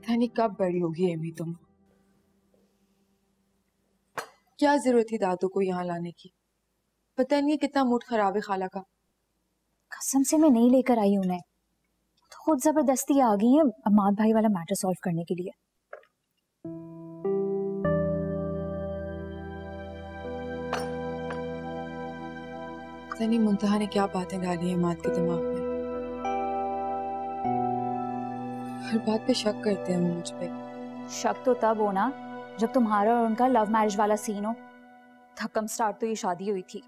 पता नहीं कब बड़ी होगी एमी तुम। क्या जरूरत थी दादू को यहाँ लाने की? पता नहीं कितना मूड खराब है खाला का। कसम से मैं नहीं लेकर आई उन्हें, तो खुद जबरदस्ती आ गई है अम्माद भाई वाला मैटर सॉल्व करने के लिए। पता नहीं मुंतहा ने क्या बातें डाली है अम्माद के दिमाग में। हर बात पे शक करते हैं मुझ पे। शक तो तब हो ना जब तुम्हारा और उनका लव मैरिज वाला सीन हो। धक्कम स्टार्ट तो ये शादी हुई थी।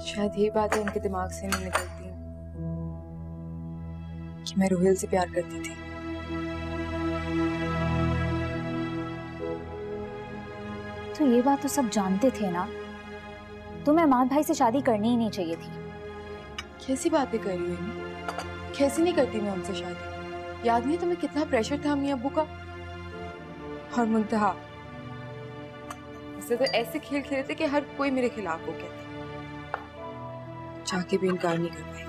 शायद ये बातें उनके दिमाग से नहीं निकलती हैं कि मैं रोहिल से प्यार करती थी। तो ये बात तो सब जानते थे ना, तुम्हें अम्माद भाई से शादी करनी ही नहीं चाहिए थी। कैसी बातें कर रही हो? कैसे नहीं करती मैं उनसे शादी? याद नहीं तुम्हें कितना प्रेशर था अम्मी अब्बू का? और मुंतहा ऐसे तो ऐसे खेल खेले थे कि हर कोई मेरे खिलाफ हो गया। चाह के भी इनकार नहीं कर पाई।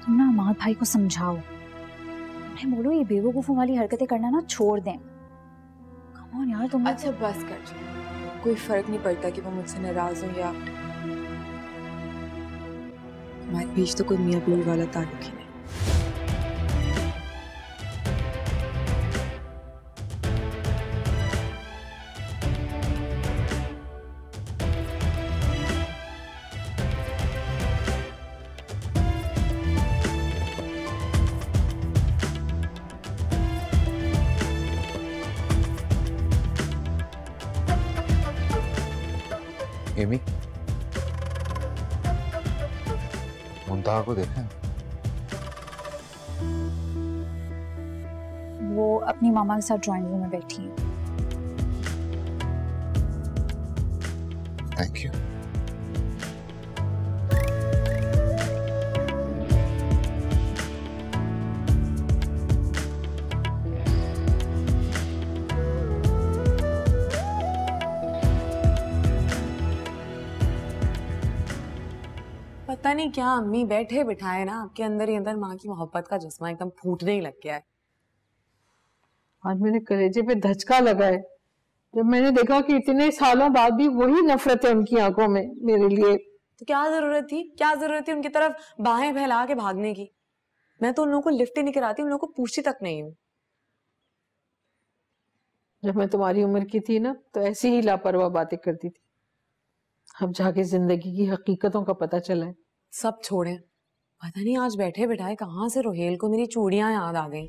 तुम ना अम्माद भाई को समझाओ, उन्हें बोलो ये बेवकूफों वाली हरकतें करना ना छोड़ दें। कम ऑन यार तुम। अच्छा बस कर जाओ, कोई फर्क नहीं पड़ता कि वो मुझसे नाराज हो या हमारे बीच तो कोई मियां बीवी वाला ताल्लुक ही नहीं। एमी, मुंतहा को देखा? वो अपनी मामा के साथ ड्राइंग रूम में बैठी है। Thank you. पता नहीं क्या अम्मी बैठे बिठाए ना आपके अंदर ही अंदर माँ की मोहब्बत का जज्बा एकदम फूटने ही लग गया है। आज मेरे कलेजे पे धचका लगा है जब मैंने देखा कि इतने सालों बाद भी वही नफरत है उनकी आंखों में मेरे लिए। तो क्या जरूरत थी उनकी तरफ बाहें फैला के भागने की? मैं तो उन लोगों को लिफ्ट ही नहीं कराती, उन लोगों को पूछती तक नहीं हूँ। जब मैं तुम्हारी उम्र की थी ना तो ऐसी ही लापरवाह बातें करती थी। अब जाके जिंदगी की हकीकतों का पता चला है। सब छोड़ें, पता नहीं आज बैठे बिठाए कहाँ से रोहेल को मेरी चूड़ियां याद आ गई।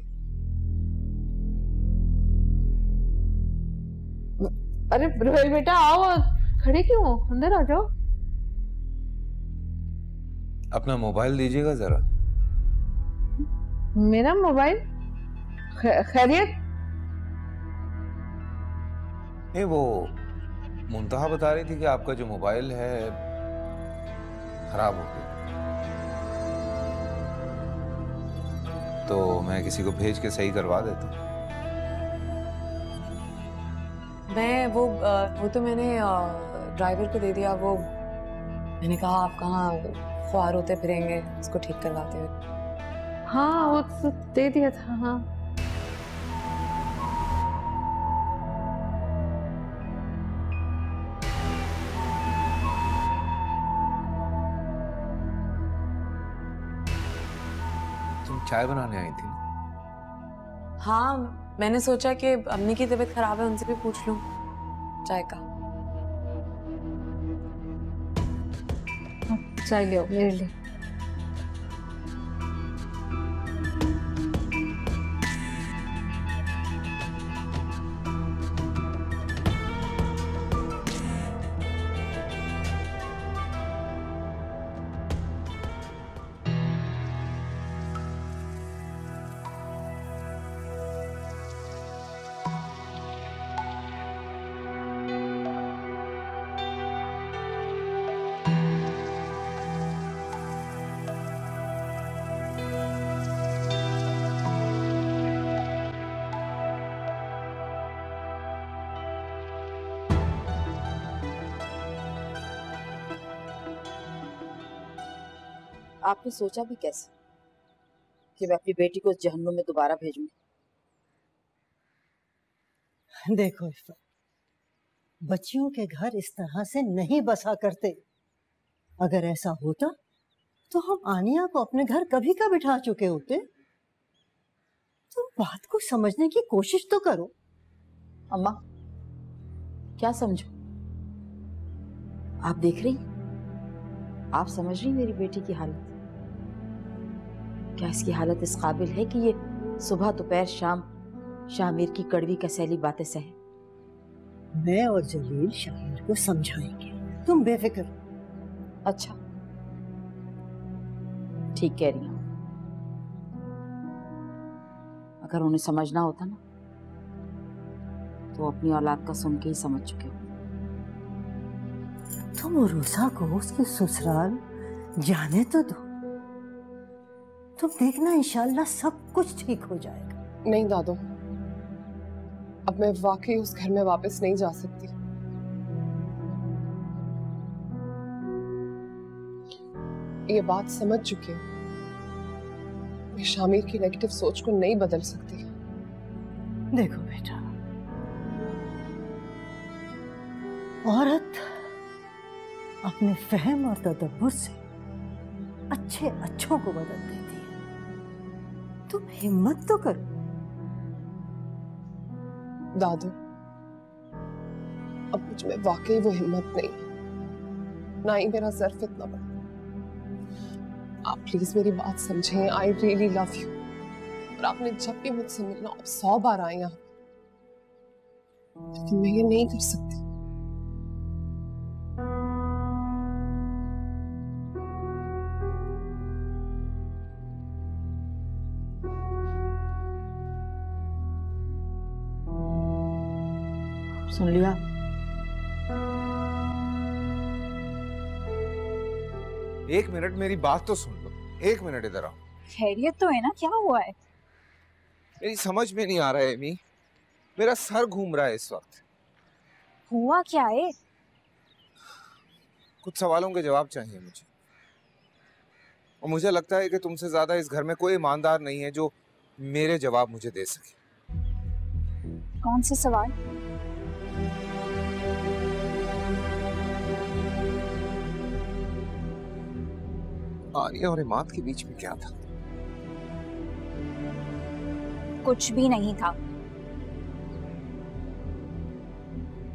अरे रोहेल बेटा आओ, खड़े क्यों हो? अंदर आ जाओ। अपना मोबाइल दीजिएगा जरा। मेरा मोबाइल? खैरियत? नहीं, वो मुंतहा बता रही थी कि आपका जो मोबाइल है खराब हो गया, तो मैं किसी को भेज के सही करवा देता हूँ। वो तो मैंने ड्राइवर को दे दिया। वो मैंने कहा आप कहाँ ख्वार होते फिरेंगे, उसको ठीक करवाते हुए। हाँ वो तो दे दिया था। हाँ तुम चाय बनाने आई थी? हाँ, मैंने सोचा कि अम्मी की तबीयत खराब है, उनसे भी पूछ लूं चाय का। चाय ले आओ मेरे लिए। आपने सोचा भी कैसे कि मैं अपनी बेटी को जहन्नुम में दोबारा भेजूंगी? देखो इफ़ा, बच्चियों के घर इस तरह से नहीं बसा करते। अगर ऐसा होता तो हम आनिया को अपने घर कभी का बिठा चुके होते। तुम बात को समझने की कोशिश तो करो। अम्मा, क्या समझो? आप देख रही, आप समझ रही मेरी बेटी की हालत? क्या इसकी हालत इस काबिल है कि ये सुबह दोपहर शाम शामिर की कड़वी कसैली बातें सहे? मैं और जलील शामिर को समझाएंगे, तुम बेफिक्र। अच्छा, ठीक कह रही हूँ। अगर उन्हें समझना होता ना तो अपनी औलाद का सुन के ही समझ चुके हो। तुम रोजा को उसके ससुराल जाने तो दो, तुम देखना इंशाल्लाह सब कुछ ठीक हो जाएगा। नहीं दादू, अब मैं वाकई उस घर में वापस नहीं जा सकती। ये बात समझ चुकी हूँ। मैं शामिर की नेगेटिव सोच को नहीं बदल सकती। देखो बेटा, औरत अपने फहम और तदब्बुर से अच्छे अच्छों को बदल देती है। तुम हिम्मत तो करो। दादू, अब मुझ में वाकई वो हिम्मत नहीं है, ना ही मेरा ज़र्फ इतना बड़ा। आप प्लीज मेरी बात समझें। I really love you. और आपने जब भी मुझसे मिलना, आप 100 बार आए यहाँ, लेकिन मैं ये नहीं कर सकती। सुन लिया? एक मिनट मेरी बात तो सुन लो। एक मिनट इधर आओ। खैरियत तो है ना? क्या हुआ है? मेरी समझ में नहीं आ रहा है एमी, मेरा सर घूम रहा है इस वक्त। हुआ क्या है? कुछ सवालों के जवाब चाहिए मुझे, और मुझे लगता है कि तुमसे ज्यादा इस घर में कोई ईमानदार नहीं है जो मेरे जवाब मुझे दे सके। कौन से सवाल? आनिया और इमाद के बीच में क्या था? कुछ भी नहीं था।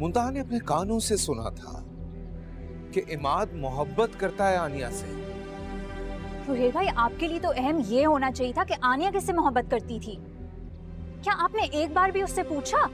मुंतहा ने अपने कानों से सुना था कि इमाद मोहब्बत करता है आनिया से। सुहेल भाई, आपके लिए तो अहम ये होना चाहिए था कि आनिया किससे मोहब्बत करती थी। क्या आपने एक बार भी उससे पूछा?